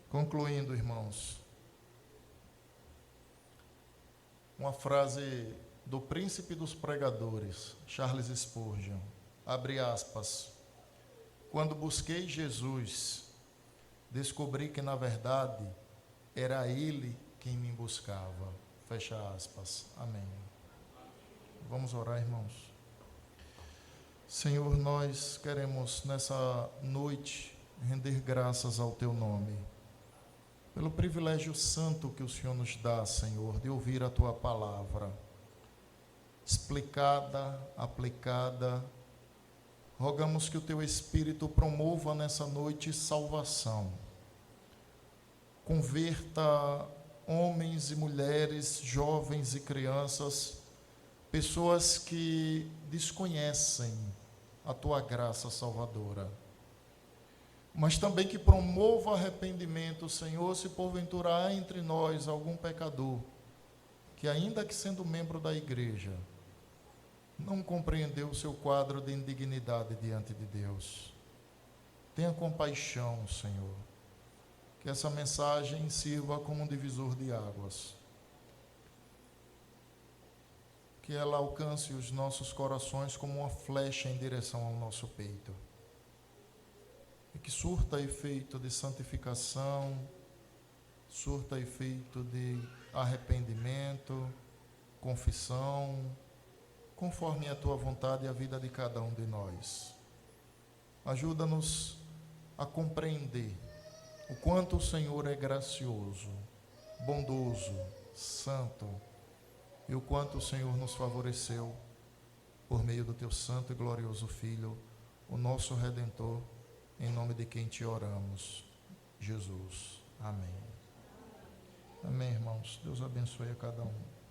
Concluindo, irmãos, uma frase do príncipe dos pregadores, Charles Spurgeon, abre aspas: quando busquei Jesus, descobri que, na verdade, era Ele quem me buscava. Fecha aspas. Amém. Vamos orar, irmãos. Senhor, nós queremos nessa noite render graças ao Teu nome, pelo privilégio santo que o Senhor nos dá, Senhor, de ouvir a Tua palavra, explicada, aplicada. Rogamos que o Teu Espírito promova nessa noite salvação. Converta homens e mulheres, jovens e crianças, pessoas que desconhecem a Tua graça salvadora. mas também que promova arrependimento, Senhor, se porventura há entre nós algum pecador, que ainda que sendo membro da igreja, não compreendeu o seu quadro de indignidade diante de Deus. Tenha compaixão, Senhor, que essa mensagem sirva como um divisor de águas, que ela alcance os nossos corações como uma flecha em direção ao nosso peito, e que surta efeito de santificação, surta efeito de arrependimento, confissão, conforme a tua vontade e a vida de cada um de nós. Ajuda-nos a compreender o quanto o Senhor é gracioso, bondoso, santo, e o quanto o Senhor nos favoreceu por meio do teu santo e glorioso Filho, o nosso Redentor, em nome de quem te oramos, Jesus. Amém. Amém, irmãos. Deus abençoe a cada um.